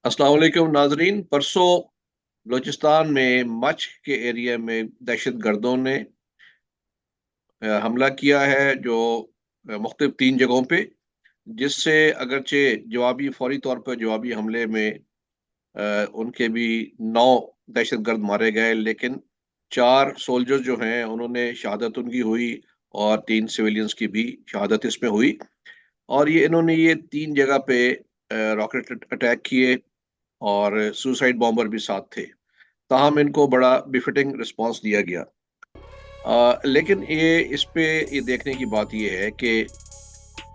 अस्सलाम वालेकुम नाजरीन। परसों बलूचिस्तान में मच के एरिया में दहशत गर्दों ने हमला किया है, जो मुख्तलिफ 3 जगहों पे, जिससे अगरचे जवाबी फौरी तौर पर जवाबी हमले में उनके भी 9 दहशत गर्द मारे गए, लेकिन 4 सोल्जर्स जो हैं उन्होंने शहादत उनकी हुई और 3 सिविलियंस की भी शहादत इसमें हुई। और इन्होंने ये 3 जगह पे रॉकेट अटैक किए और सुसाइड बॉम्बर भी साथ थे। ताहम इनको बड़ा बिफिटिंग रिस्पांस दिया गया। लेकिन इस पे ये देखने की बात ये है कि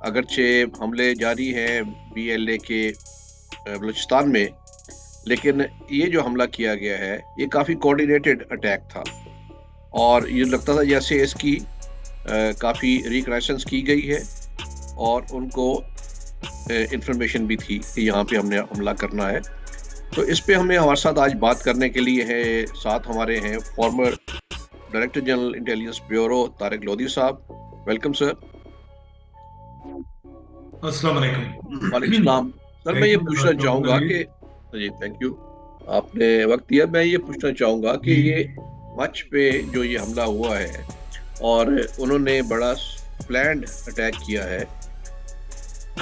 अगरचे हमले जारी हैं बीएलए के बलूचिस्तान में, लेकिन ये जो हमला किया गया है ये काफ़ी कोऑर्डिनेटेड अटैक था और ये लगता था जैसे इसकी काफ़ी रिकनेसेंस की गई है और उनको इंफॉर्मेशन भी थी कि यहाँ पे हमने हमला करना है। तो इस पे हमें हमारे साथ आज बात करने के लिए है, साथ हमारे हैं former director general intelligence bureau Tariq Lodhi साहब। Welcome sir. अस्सलाम वालेकुम। वालेकुम सलाम। सर मैं थैंक ये यू पूछना डॉक्टर चाहूँगा नवीद। कि जी थैंक यू, आपने वक्त दिया। मैं ये पूछना चाहूँगा कि जी ये मच पे जो ये हमला हुआ है और उन्होंने बड़ा प्लान्ड अटैक किया है,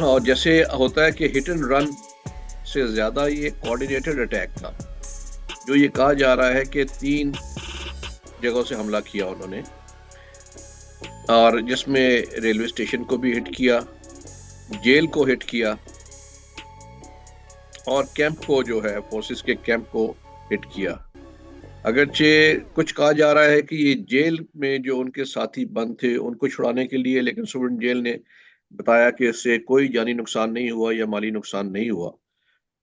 और जैसे होता है कि हिट एंड रन से ज़्यादा ये कोऑर्डिनेटेड अटैक था। जो ये कहा जा रहा है कि 3 जगहों से हमला किया उन्होंने, और जिसमें रेलवे स्टेशन को भी हिट किया, जेल को हिट किया और कैंप को, जो है फोर्सेस के कैंप को हिट किया। अगरचे कुछ कहा जा रहा है कि ये जेल में जो उनके साथी बंद थे उनको छुड़ाने के लिए, लेकिन सुप्रीम जेल ने बताया कि इससे कोई जानी नुकसान नहीं हुआ या माली नुकसान नहीं हुआ।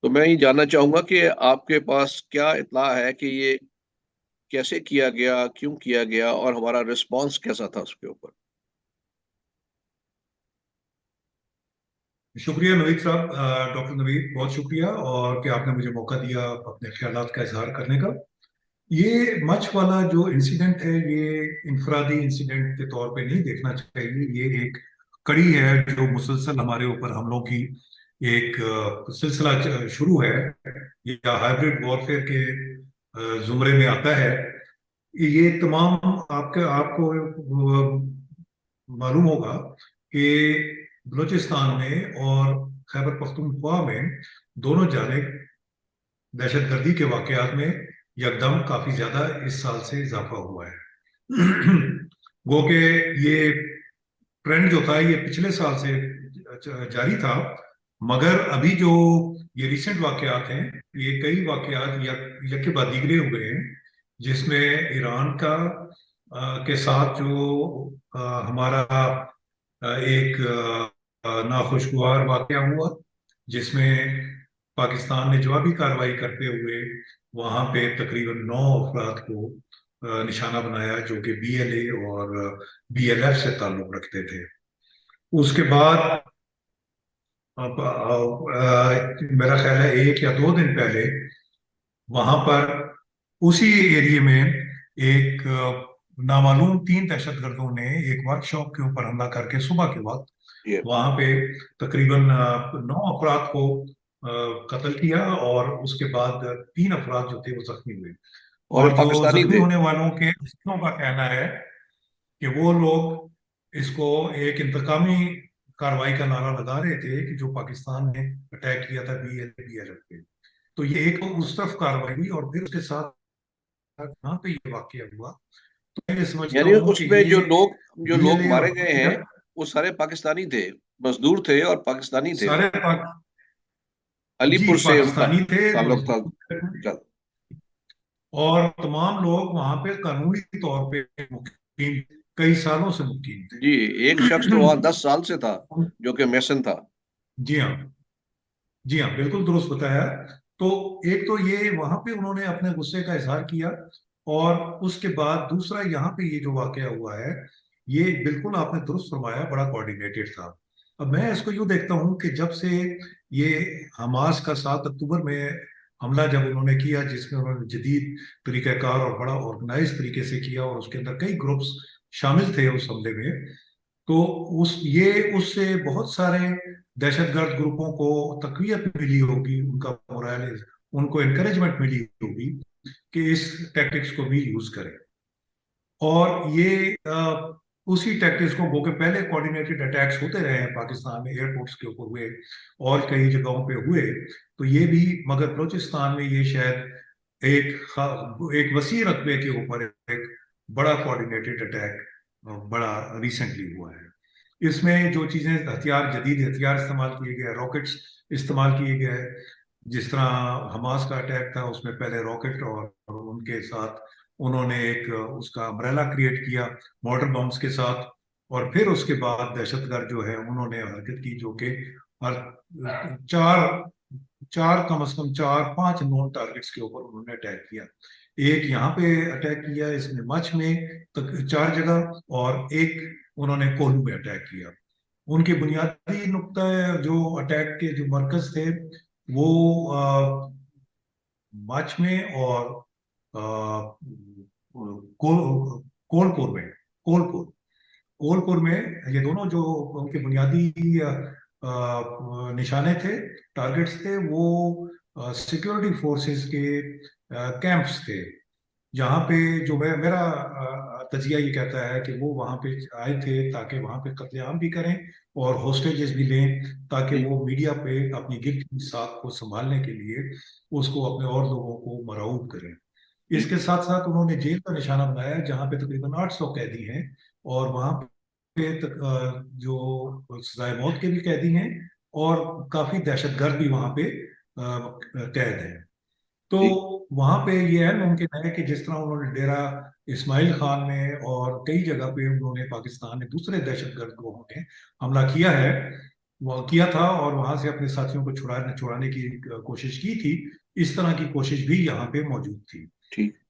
तो मैं ये जानना चाहूंगा कि आपके पास क्या इत्तला है कि ये कैसे किया गया, क्यों किया गया और हमारा रिस्पांस कैसा था उसके ऊपर। शुक्रिया नवीद साहब, डॉक्टर नवीद, बहुत शुक्रिया और कि आपने मुझे मौका दिया अपने ख्यालात का इजहार करने का। ये मच वाला जो इंसिडेंट है ये इनफरादी इंसिडेंट के तौर पे नहीं देखना चाहिए। ये एक कड़ी है जो मुसलसल हमारे ऊपर हमलों की एक सिलसिला शुरू है, या हाइब्रिड वॉरफेयर के जुमरे में आता है। ये तमाम आपको मालूम होगा कि बलूचिस्तान में और खैबर पख्तूनख्वा में दोनों जानिब दहशतगर्दी के वाकयात में यकदम काफी ज्यादा इस साल से इजाफा हुआ है। गो के ये ट्रेंड जो था ये पिछले साल से जारी था, मगर अभी जो ये रिसेंट वाकयात हैं ये कई वाकयात यके बाद दीगरे हुए हैं, जिसमें ईरान का के साथ जो हमारा एक नाखुशगवार वाकया हुआ, जिसमें पाकिस्तान ने जवाबी कार्रवाई करते हुए वहां पे तकरीबन 9 अफराद को निशाना बनाया जो कि बीएलए और बीएलएफ से ताल्लुक रखते थे। उसके बाद मेरा ख्याल है 1 या 2 दिन पहले वहां पर उसी एरिया में एक नामालूम 3 दहशतगर्दों ने एक वर्कशॉप के ऊपर हमला करके सुबह के वक्त ये वहां पे तकरीबन 9 अफराद को कत्ल किया, और उसके बाद 3 अफराद जो थे वो जख्मी हुए। और ये और जो पाकिस्तानी जख्मी थे। होने वालों के रिश्तों का कहना है कि वो लोग इसको एक इंतकामी कार्रवाई का नारा लगा रहे थे कि जो पाकिस्तान ने अटैक किया था बीएलएफ पे। तो ये एक तो उस तरफ कार्रवाई हुई और फिर उसके साथ यहाँ पे ये वाकया हुआ। तो मैं ये समझता यानी हूँ कि उसमें ये जो लोग बीएलए और मारे गए हैं वो सारे पाकिस्तानी थे, मजदूर थे और पाकिस्तानी थे वो। सारे जी अलीपुर से उनका पाकिस्तानी थे, ताल्लुक था। मजदूर थे, जा- और तमाम लोग वहां पे कानूनी तौर पे मुकीम, कई सालों से मुकीम थे। जी, एक शख्स तो वहां 10 साल से था, जो कि मैसन था। जी हाँ, जी हाँ, बिल्कुल दुरुस्त बताया। तो एक तो ये वहां पे उन्होंने अपने गुस्से का इजहार किया, और उसके बाद दूसरा यहाँ पे ये जो वाकया हुआ है ये बिल्कुल आपने दुरुस्त फरमाया, बड़ा कोऑर्डिनेटेड था। अब मैं इसको यूं देखता हूँ कि जब से ये हमास का 7 अक्टूबर में हमला जब उन्होंने किया, जिसमें उन्होंने जदीद तरीक़ाकार और बड़ा ऑर्गेनाइज तरीके से किया और उसके अंदर कई ग्रुप्स शामिल थे उस हमले में, تو اس سے بہت سارے دہشت گرد گروپوں کو تقویت ملی ہوگی، ان کا مورال، ان کو انکریجمنٹ ملی ہوگی کہ اس ٹیکٹکس کو بھی یوز کریں. اور یہ اسی ٹیکٹکس کو، وہ کہ پہلے کوآرڈینیٹڈ اٹیکس ہوتے رہے ہیں پاکستان میں، ایئرپورٹس کے اوپر ہوئے اور کئی جگہوں پہ ہوئے، تو یہ بھی، مگر بلوچستان میں یہ شاید ایک وسیع رقبے کے اوپر ایک بڑا کوآرڈینیٹڈ اٹیک بڑا ریسنٹلی ہوا ہے. اس میں جو چیزیں جدید ہتھیار استعمال کیے گئے، راکٹس استعمال کیے گئے، جس طرح حماس کا اٹیک تھا اس میں پہلے راکٹ اور ان کے ساتھ انہوں نے ایک اس کا امبریلا کریٹ کیا مارٹر بمس کے ساتھ، اور پھر اس کے بعد دہشت گرد جو ہے انہوں نے حرکت کی، جو کہ ہر چار چار کم از کم 4-5 نون ٹارگٹس کے اوپر انہوں نے اٹیک کیا. ایک یہاں پہ اٹیک کیا اس میں مچھ میں 4 جگہ، اور ایک انہوں نے کولو میں اٹیک کیا. ان کے بنیادی نقطہ جو اٹیک کے جو مرکز تھے وہ مچھ میں اور کولپور میں کولپور میں یہ دونوں جو ان کے بنیادی نشانے تھے، ٹارگٹس تھے، وہ سیکورٹی فورسز کے کیمپس تھے، جہاں پہ جو میرا تجزیہ یہ کہتا ہے کہ وہ وہاں پہ آئے تھے تاکہ وہاں پہ قتل عام بھی کریں اور ہوسٹیجز بھی لیں، تاکہ وہ میڈیا پہ اپنی گرد کی ساکھ کو سنبھالنے کے لیے اس کو اپنے اور لوگوں کو مرعوب کریں. اس کے ساتھ ساتھ انہوں نے جیل کا نشانہ بنایا جہاں پہ تقریباً 800 قیدی ہیں، اور وہاں پہ جو سزائے موت کے بھی قیدی ہیں اور کافی دہشت گرد بھی وہاں پہ قید ہیں. تو وہاں پہ یہ ہے ممکن ہے کہ جس طرح انہوں نے ڈیرہ اسماعیل خان میں اور کئی جگہ پہ انہوں نے پاکستان میں دوسرے دہشت گرد گروہوں نے حملہ کیا ہے، وہ کیا تھا اور وہاں سے اپنے ساتھیوں کو چھڑانے کی کوشش کی تھی، اس طرح کی کوشش بھی یہاں پہ موجود تھی.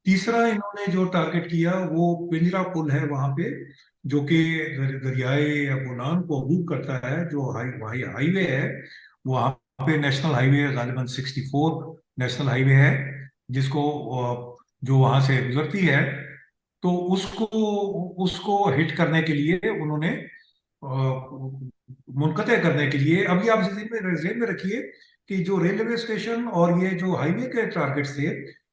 تیسرا انہوں نے جو ٹارگٹ کیا وہ پنجرا پل ہے وہاں پہ، جو کہ دریائے بولان کو عبور کرتا ہے، جو ہائی وے ہے وہاں پہ، نیشنل ہائی وے غالباً 64 نیشنل ہائی وے ہے، جس کو جو وہاں سے گزرتی ہے. تو اس کو ہٹ کرنے کے لیے انہوں نے منقطع کرنے کے لیے، ابھی آپ ذہن میں رکھیے کہ جو ریلوے اسٹیشن اور یہ جو ہائی وے کے ٹارگٹس تھے،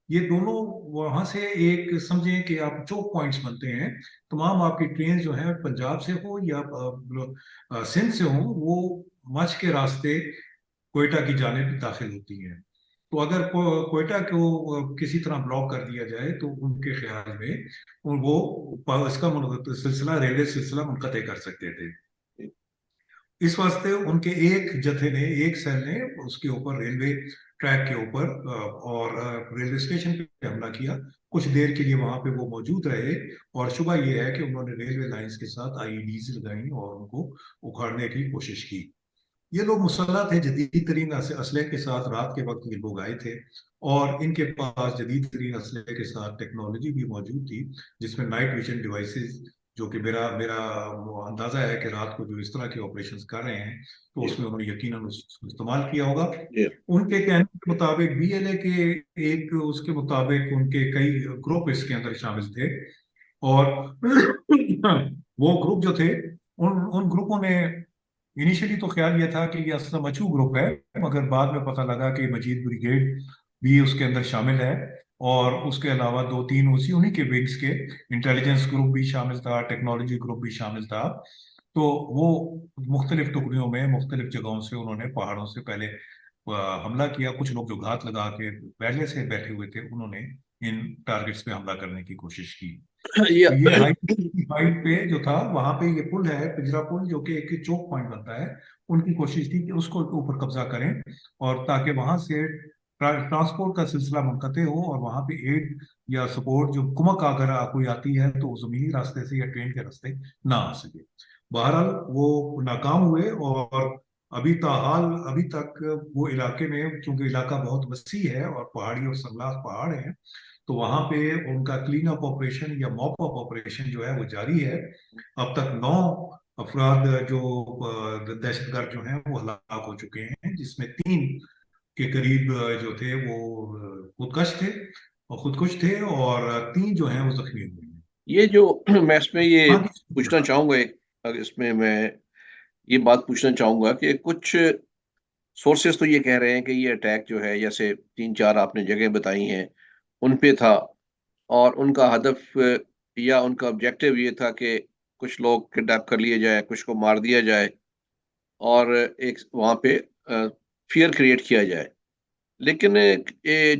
یہ دونوں وہاں سے ایک سمجھیں کہ آپ چوک پوائنٹس بنتے ہیں. تمام آپ کی ٹرین جو ہیں پنجاب سے ہو یا سندھ سے ہوں، وہ مچھ کے راستے کوئٹہ کی جانب داخل ہوتی ہیں. تو اگر کوئٹہ کو کسی طرح بلاک کر دیا جائے تو ان کے خیال میں وہ اس کا ریلوے سلسلہ منقطع کر سکتے تھے. اس واسطے ان کے ایک جتھے نے، ایک سیل نے اس کے اوپر ریلوے ٹریک کے اوپر اور ریلوے اسٹیشن پہ حملہ کیا. کچھ دیر کے لیے وہاں پہ وہ موجود رہے، اور شبہ یہ ہے کہ انہوں نے ریلوے لائنز کے ساتھ آئی ای ڈیز لگائیں اور ان کو اکھاڑنے کی کوشش کی. یہ لوگ مسلح تھے، جدید ترین اسلحے کے ساتھ. رات کے وقت یہ لوگ آئے تھے اور ان کے پاس جدید ترین اسلحے کے ساتھ ٹیکنالوجی بھی موجود تھی، جس میں نائٹ ویژن ڈیوائسز، جو کہ میرا اندازہ ہے کہ رات کو جو اس طرح کے آپریشنز کر رہے ہیں تو اس میں انہوں نے یقیناً اس کو استعمال کیا ہوگا. ان کے کہنے کے مطابق بی ایل اے کے ایک اس کے مطابق ان کے کئی گروپ اس کے اندر شامل تھے، اور وہ گروپ جو تھے ان گروپوں نے انیشلی تو خیال یہ تھا کہ یہ اصلا مچھو گروپ ہے، مگر بعد میں پتہ لگا کہ مجید بریگیڈ بھی اس کے اندر شامل ہے، اور اس کے علاوہ 2-3 انہی کے ونگز کے انٹیلیجنس گروپ بھی شامل تھا، ٹیکنالوجی گروپ بھی شامل تھا. تو وہ مختلف ٹکڑیوں میں مختلف جگہوں سے انہوں نے پہاڑوں سے پہلے حملہ کیا. کچھ لوگ جو گھات لگا کے پہلے سے بیٹھے ہوئے تھے، انہوں نے ان ٹارگٹس پہ حملہ کرنے کی کوشش کی. یہ ہائی پہ جو تھا وہاں پہ یہ پل ہے پنجرا پل، جو کہ ایک چوک پوائنٹ بنتا ہے. ان کی کوشش تھی کہ اس کو اوپر قبضہ کریں، اور تاکہ وہاں سے ٹرانسپورٹ کا سلسلہ منقطع ہو، اور وہاں پہ ایڈ یا سپورٹ جو کمک اگر کوئی آتی ہے تو زمینی راستے سے یا ٹرین کے راستے نہ آ سکے. بہرحال وہ ناکام ہوئے، اور ابھی تک وہ علاقے میں، چونکہ علاقہ بہت وسیع ہے اور پہاڑی اور سنگلاخ پہاڑ ہیں، تو وہاں پہ ان کا کلین اپ آپریشن یا موپ اپ آپریشن جو ہے وہ جاری ہے. اب تک 9 افراد جو دہشت گرد جو ہیں وہ ہلاک ہو چکے ہیں، جس میں 3 کے قریب جو تھے وہ خودکش تھے، اور 3 جو ہیں وہ زخمی ہوئے ہیں. یہ جو میں اس میں یہ پوچھنا چاہوں گا، अगर इसमें मैं ये बात पूछना चाहूंगा कि कुछ सोर्सेस तो ये कह रहे हैं कि ये अटैक जो है, जैसे तीन चार आपने जगह बताई हैं, उन पे था, और उनका हदफ या उनका ऑब्जेक्टिव ये था कि कुछ लोग किडनैप कर लिए जाए, कुछ को मार दिया जाए, और एक वहाँ पे फियर क्रिएट किया जाए। लेकिन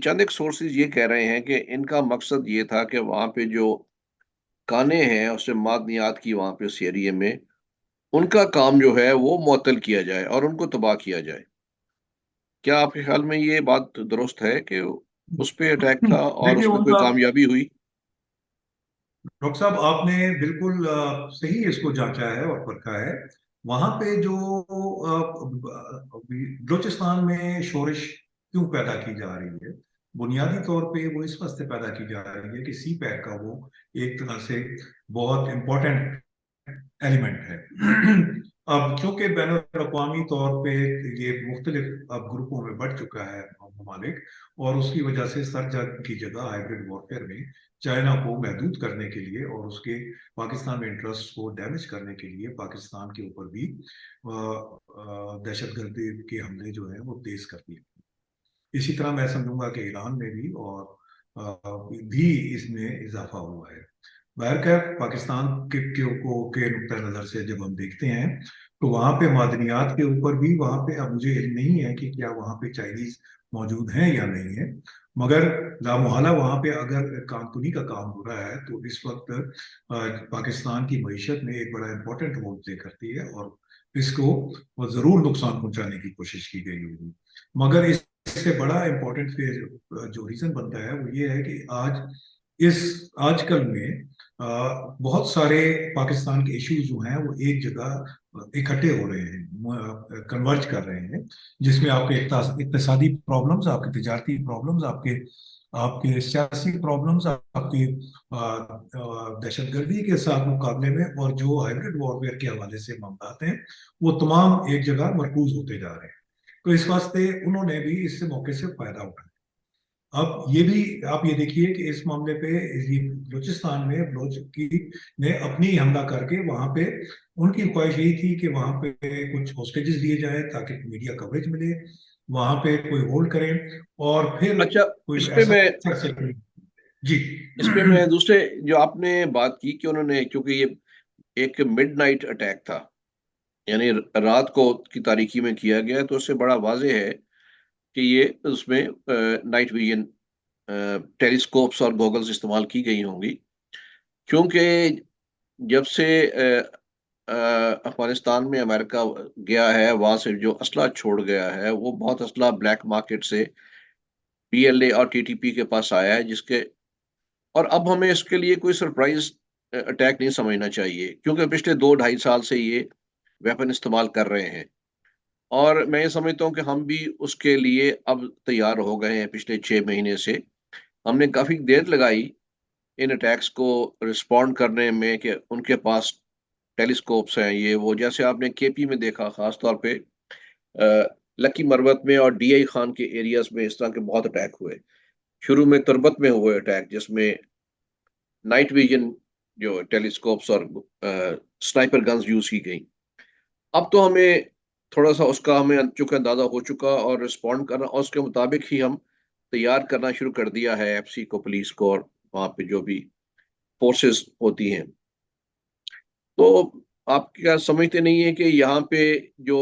चंद एक सोर्सेज ये कह रहे हैं कि इनका मकसद ये था कि वहाँ पे जो काने हैं, उससे मादनियात की वहाँ पे उस एरिया में, उनका काम जो है वो मुअत्तल किया जाए और उनको तबाह किया जाए। क्या आपके ख्याल में ये बात दुरुस्त है कि उस पे अटैक था और देखिए उसमें कोई उनका, कामयाबी हुई? डॉक्टर साहब आपने बिल्कुल सही इसको जांचा है और परखा है। वहां पे जो बलूचिस्तान में शोरिश क्यों पैदा की जा रही है, बुनियादी तौर पे वो इस वास्ते पैदा की जा रही है कि सी पैक का वो एक तरह से बहुत इम्पोर्टेंट एलिमेंट है। अब चूंकि बैन अवी तौर पे ये मुख्तलिफ अब ग्रुपों में बढ़ चुका है ममालिक, और उसकी वजह से सर जंग की जगह हाइब्रिड वॉरफेयर में चाइना को महदूद करने के लिए और उसके पाकिस्तान में इंटरेस्ट को डैमेज करने के लिए पाकिस्तान के ऊपर भी दहशतगर्दी के हमले जो है वो तेज कर दिए। इसी तरह मैं समझूंगा कि ईरान में भी और भी इसमें इजाफा हुआ है। बहरकैफ पाकिस्तान के नुक्ता नजर से जब हम देखते हैं तो वहां पे मादनियात के ऊपर भी वहां पे, अब मुझे इल्म नहीं है कि क्या वहां पे चाइनीज मौजूद हैं या नहीं है, मगर लामोहला वहां पे अगर कानकुनी का काम हो रहा है तो इस वक्त पाकिस्तान की मईशत में एक बड़ा इंपॉर्टेंट रोल प्ले करती है, और इसको वो जरूर नुकसान पहुंचाने की कोशिश की गई होगी। मगर इससे बड़ा इंपॉर्टेंट जो रीजन बनता है वो ये है कि इस आजकल में बहुत सारे पाकिस्तान के इश्यूज जो हैं वो एक जगह इकट्ठे हो रहे हैं, कन्वर्ज कर रहे हैं, जिसमें आपके इक्तिसादी प्रॉब्लम्स, आपके तिजारती प्रॉब्लम्स, आपके आपके सियासी प्रॉब्लम्स, आपके दहशतगर्दी के साथ मुकाबले में, और जो हाइब्रिड वॉरफेयर के हवाले से मामलात हैं वो तमाम एक जगह मरकूज होते जा रहे हैं। तो इस वास्ते उन्होंने भी इससे मौके से फायदा उठाया। अब ये भी आप ये देखिए कि इस मामले पे ये बलूचिस्तान में बलोच की ने अपनी हमला करके वहां पे, उनकी ख्वाहिश यही थी कि वहां पे कुछ होस्टेजेस लिए जाए ताकि मीडिया कवरेज मिले, वहां पे कोई होल्ड करें और फिर अच्छा, इस कोई पे ऐसा मैं जी। इस पे मैं दूसरे, जो आपने बात की कि उन्होंने, क्योंकि ये एक मिडनाइट अटैक था, यानी रात को की तारीकी में किया गया, तो उससे बड़ा वाजह है कि ये उसमें नाइट विजन टेलीस्कोप्स और गॉगल्स इस्तेमाल की गई होंगी, क्योंकि जब से अफगानिस्तान में अमेरिका गया है, वहां से जो असला छोड़ गया है, वो बहुत असला ब्लैक मार्केट से पीएलए और टीटीपी के पास आया है, जिसके, और अब हमें इसके लिए कोई सरप्राइज अटैक नहीं समझना चाहिए, क्योंकि पिछले 2 ढाई साल से ये वेपन इस्तेमाल कर रहे हैं, और मैं ये समझता हूँ कि हम भी उसके लिए अब तैयार हो गए हैं। पिछले 6 महीने से हमने काफी देर लगाई इन अटैक्स को रिस्पॉन्ड करने में, कि उनके पास टेलीस्कोप्स हैं, ये वो, जैसे आपने केपी में देखा, खास तौर पे लकी मरवत में और डीआई खान के एरियाज में इस तरह के बहुत अटैक हुए। शुरू में तुरबत में हुए अटैक, जिसमें नाइट विजन जो टेलीस्कोप्स और स्नाइपर गन्स यूज की गई। अब तो हमें थोड़ा सा उसका हमें चूंकि अंदाजा हो चुका, और रिस्पॉन्ड करना, और उसके मुताबिक ही हम तैयार करना शुरू कर दिया है एफसी को, पुलिस को, और वहाँ पे जो भी फोर्सेस होती हैं। तो आप क्या समझते नहीं है कि यहाँ पे जो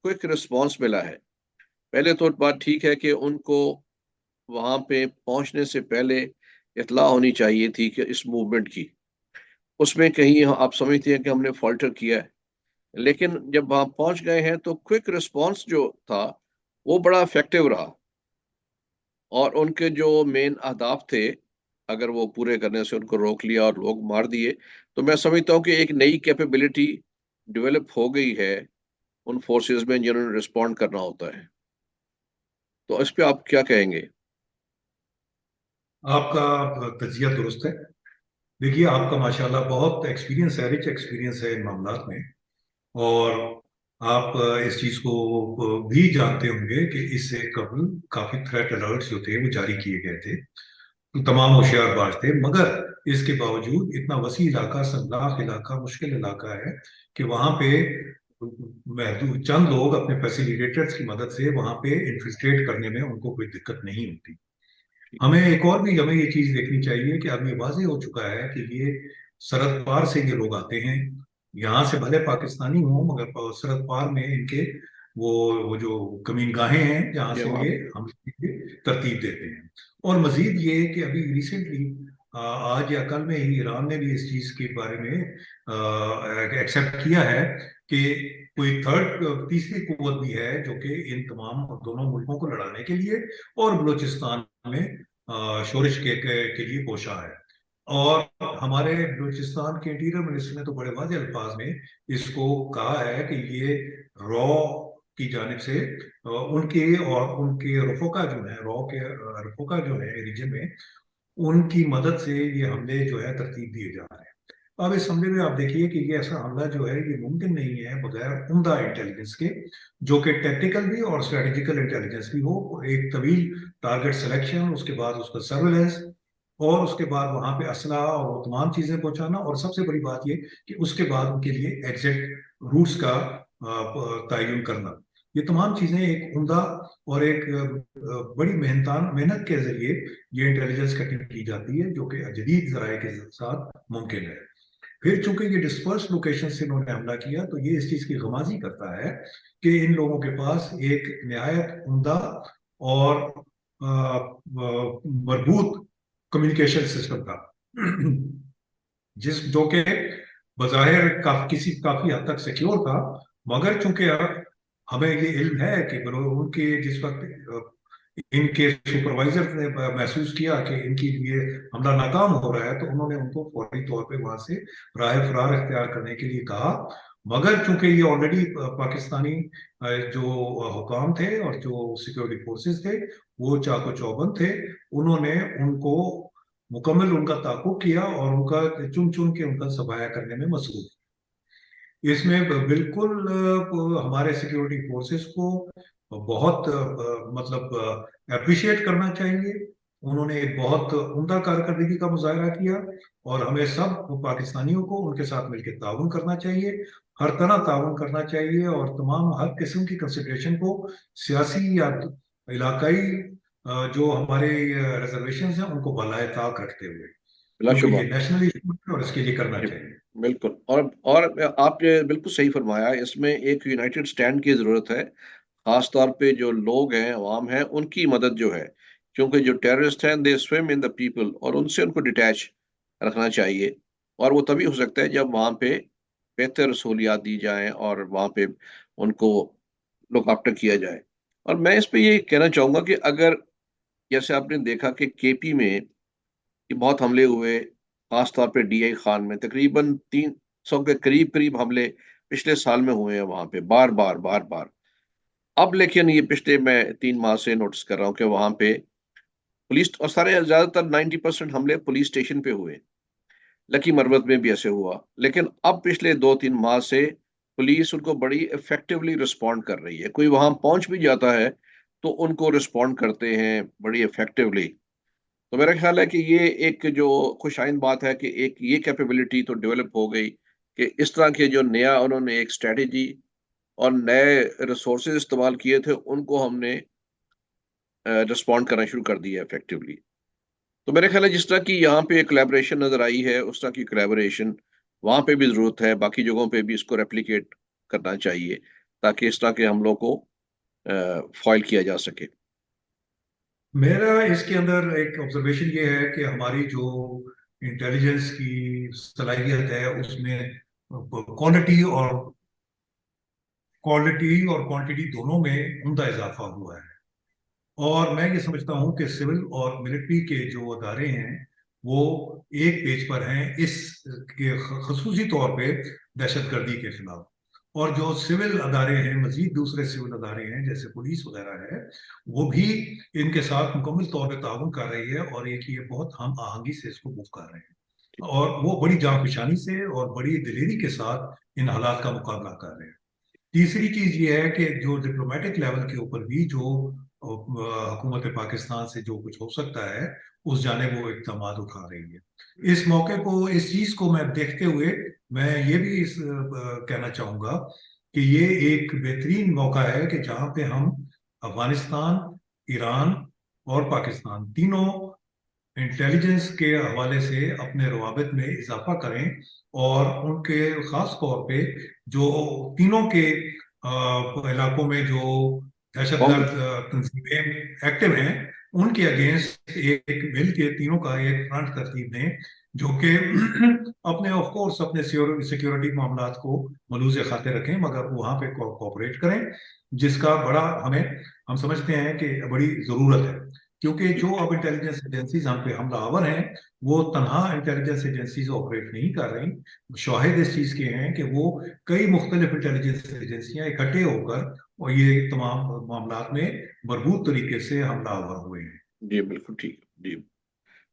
क्विक रिस्पॉन्स मिला है, पहले तो बात ठीक है कि उनको वहाँ पे पहुँचने से पहले इतला होनी चाहिए थी कि इस मूवमेंट की, उसमें कहीं आप समझते हैं कि हमने फॉल्टर किया है। लेकिन जब वहाँ पहुँच गए हैं तो क्विक रिस्पॉन्स जो था वो बड़ा इफेक्टिव रहा, और उनके जो मेन अहदाफ थे, अगर वो पूरे करने से उनको रोक लिया और लोग मार दिए, तो मैं समझता हूँ कि एक नई कैपेबिलिटी डेवलप हो गई है उन फोर्सेस में जिन्होंने रिस्पॉन्ड करना होता है। तो इस पे आप क्या कहेंगे? आपका तजिया दुरुस्त है। देखिए आपका माशाल्लाह बहुत एक्सपीरियंस है, रिच एक्सपीरियंस है इन मामलात में, और आप इस चीज को भी जानते होंगे कि इससे कबल काफी थ्रेट अलर्ट्स जो थे वो जारी किए गए थे। तमाम होशियारबाज थे, मगर इसके बावजूद इतना वसी इलाका, सन्नाख इलाका, मुश्किल इलाका है कि वहां पे महदूद चंद लोग अपने फैसिलिटेटर्स की मदद से वहां पे इन्फिल्ट्रेट करने में उनको कोई दिक्कत नहीं होती। हमें एक और भी हमें ये चीज देखनी चाहिए कि अब ये वाज़ेह हो चुका है कि ये सरहद पार से ये लोग आते हैं, यहाँ से भले पाकिस्तानी हो मगर सरहद पार में इनके वो जो कमीनगाहें हैं जहाँ ये से वहाँ ये पे हमले की तरतीब देते हैं। और मजीद ये कि अभी रिसेंटली आज या कल में ही ईरान ने भी इस चीज के बारे में एक्सेप्ट किया है कि कोई तीसरी कुव्वत भी है जो कि इन तमाम दोनों मुल्कों को लड़ाने के लिए और बलूचिस्तान में शोरिश के लिए कोशा है। और हमारे बलूचिस्तान के इंटीरियर मिनिस्टर ने तो बड़े वाज़ेह अल्फाज में इसको कहा है कि ये रॉ की जानिब से उनके और उनके रफोका जो है, रॉ के रफोका जो है रीजन में, उनकी मदद से ये हमले जो है तरतीब दिए जा रहे हैं। अब इस हमले में आप देखिए कि ये ऐसा हमला जो है ये मुमकिन नहीं है बगैर उम्दा इंटेलिजेंस के, जो कि टेक्निकल भी और स्ट्रेटेजिकल इंटेलिजेंस भी हो। एक तवील टारगेट सिलेक्शन, उसके बाद उसका सर्वेलेंस, और उसके बाद वहां पे असला और वो तमाम चीजें पहुंचाना, और सबसे बड़ी बात ये कि उसके बाद उनके लिए एग्जिट रूट्स का तयन करना। ये तमाम चीजें एक उम्दा और एक बड़ी मेहनत के जरिए ये इंटेलिजेंस कटिंग की जाती है, जो कि जदीद जराये के साथ मुमकिन है। फिर चूंकि ये डिस्पर्स लोकेशन से इन्होंने हमला किया, तो ये इस चीज की गमाजी करता है कि इन लोगों के पास एक निहायत उम्दा और मजबूत कम्युनिकेशन सिस्टम था, जिस जो कि बज़ाहिर काफी हद तक सिक्योर था। मगर चूंकि अब हमें ये इल्म है कि उनके जिस वक्त इनके सुपरवाइजर ने महसूस किया कि इनके लिए हमला नाकाम हो रहा है, तो उन्होंने उनको फौरी तौर पे वहां से राह फरार इख्तियार करने के लिए कहा। मगर चूंकि ये ऑलरेडी पाकिस्तानी जो हुकाम थे और जो सिक्योरिटी फोर्सेस थे वो चाको चौबंद थे, उन्होंने उनको मुकम्मल उनका ताकुब किया और उनका चुन चुन के उनका सफाया करने में मसरूफ। इसमें बिल्कुल हमारे सिक्योरिटी फोर्सेस को बहुत मतलब अप्रिशिएट करना चाहिए। उन्होंने एक बहुत उम्दा कारकर्दगी का मुजाहरा किया, और हमें सब पाकिस्तानियों को उनके साथ मिलकर ताउन करना चाहिए, हर तरह ताउन करना चाहिए, और तमाम हर किस्म की कंसिडरेशन को सियासी या इलाकाई जो हमारे रिजर्वेशन हैं उनको बलाए ताक रखते हुए, क्योंकि बिलाशुबा। ये नेशनल इशू है और इसके लिए करना जी, चाहिए। बिल्कुल। और आपने बिल्कुल सही फरमाया, इसमें एक यूनाइटेड स्टैंड की जरूरत है, खास तौर पे जो लोग हैं, अवाम हैं, उनकी मदद जो है, क्योंकि जो टेररिस्ट हैं दे स्विम इन द पीपल, और उनसे उनको डिटैच रखना चाहिए। और वो तभी हो सकता है जब वहाँ पे बेहतर सहूलियात दी जाएं और वहाँ पे उनको लुक आफ्टर किया जाए। और मैं इस पे ये कहना चाहूंगा कि अगर जैसे आपने देखा कि केपी में कि बहुत हमले हुए, खास तौर पे डीआई खान में तकरीबन 300 के करीब करीब हमले पिछले साल में हुए हैं वहां पे, बार बार बार बार। अब लेकिन ये पिछले मैं 3 माह से नोटिस कर रहा हूँ कि वहां पे पुलिस, और सारे ज्यादातर 90% हमले पुलिस स्टेशन पे हुए। लकी मरवत में भी ऐसे हुआ, लेकिन अब पिछले 2-3 माह से पुलिस उनको बड़ी इफेक्टिवली रिस्पॉन्ड कर रही है। कोई वहां पहुंच भी जाता है तो उनको रिस्पॉन्ड करते हैं बड़ी इफेक्टिवली। तो मेरा ख्याल है कि ये एक जो खुशाइन बात है कि एक ये कैपेबिलिटी तो डेवलप हो गई कि इस तरह के जो नया उन्होंने एक स्ट्रेटेजी और नए रिसोर्सेज इस्तेमाल किए थे, उनको हमने रिस्पॉन्ड करना शुरू कर दिया इफेक्टिवली। तो मेरे ख्याल है जिस तरह की यहाँ पे कोलैबोरेशन नजर आई है, उस तरह की कोलैबोरेशन वहाँ पे भी जरूरत है, बाकी जगहों पे भी इसको रेप्लिकेट करना चाहिए, ताकि इस तरह के हमलों को फॉइल किया जा सके। मेरा इसके अंदर एक ऑब्जर्वेशन ये है कि हमारी जो इंटेलिजेंस की सलाहियत है उसमें क्वालिटी और क्वांटिटी दोनों में उम्दा इजाफा हुआ है। और मैं ये समझता हूँ कि सिविल और मिलिट्री के जो अदारे हैं वो एक पेज पर हैं इस के खसूसी तौर पे दहशतगर्दी के खिलाफ। और जो सिविल अदारे हैं, मजीद दूसरे सिविल अदारे हैं जैसे पुलिस वगैरह है, वो भी इनके साथ मुकम्मल तौर पे ताउन कर रही है, और एक ये बहुत हम आहंगी से इसको मूव कर रहे हैं, और वो बड़ी जांफशानी से और बड़ी दिलेरी के साथ इन हालात का मुकाबला कर रहे हैं। तीसरी चीज ये है कि जो डिप्लोमेटिक लेवल के ऊपर भी जो हुकूमत पाकिस्तान से जो कुछ हो सकता है उस जानिब वो इक़दाम उठा रही है। इस मौके को, इस चीज को मैं देखते हुए मैं ये भी कहना चाहूंगा कि ये एक बेहतरीन मौका है कि जहां पे हम अफगानिस्तान, ईरान और पाकिस्तान तीनों इंटेलिजेंस के हवाले से अपने रवाबित में इजाफा करें, और उनके खास तौर पे जो तीनों के इलाकों में जो कौन? दहशतगर्द तंजीमें एक्टिव हैं उनके अगेंस्ट एक मिल के तीनों का एक फ्रंट तरतीब दें, जो कि अपने ऑफ कोर्स अपने सिक्योरिटी मामलात को मलूज़ खाते रखें, मगर वहां पे कोऑपरेट करें, जिसका बड़ा हमें, हम समझते हैं कि बड़ी जरूरत है। क्योंकि जो अब इंटेलिजेंस एजेंसीज हम पे हमलावर हैं वो तनहा इंटेलिजेंस एजेंसीज ऑपरेट नहीं कर रही। शाहिद इस चीज के हैं कि वो कई मुख्तलिफ इंटेलिजेंस एजेंसियां इकट्ठे होकर और ये तमाम मामलात में मरबूत तरीके से हमलावर हुए हैं। जी बिल्कुल ठीक जी,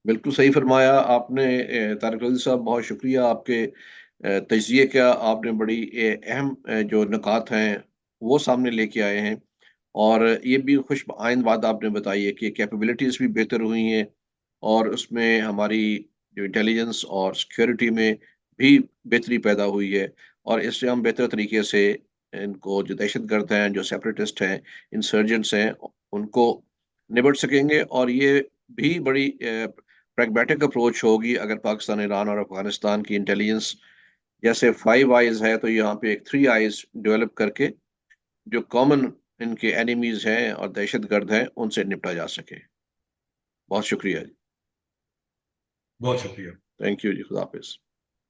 बिल्कुल सही फरमाया आपने तारिक रज़ी साहब, बहुत शुक्रिया आपके तजिए का। आपने बड़ी अहम जो निकात हैं वो सामने लेके आए हैं, और ये भी खुश आइंद बात आपने बताई है कि कैपेबिलिटीज़ भी बेहतर हुई हैं, और उसमें हमारी जो इंटेलिजेंस और सिक्योरिटी में भी बेहतरी पैदा हुई है, और इससे हम बेहतर तरीके से इनको, जो दहशतगर्द हैं, जो सेपरेटिस्ट हैं, इंसर्जेंट्स हैं, उनको निपट सकेंगे। और ये भी बड़ी प्रैग्मैटिक अप्रोच होगी अगर पाकिस्तान, ईरान और अफगानिस्तान की इंटेलिजेंस जैसे फाइव आइज है, तो यहाँ पे एक थ्री आइज डेवलप करके जो कॉमन इनके एनिमीज हैं और दहशतगर्द हैं उनसे निपटा जा सके। बहुत शुक्रिया जी। बहुत शुक्रिया। थैंक यू जी, खुदा हाफिज।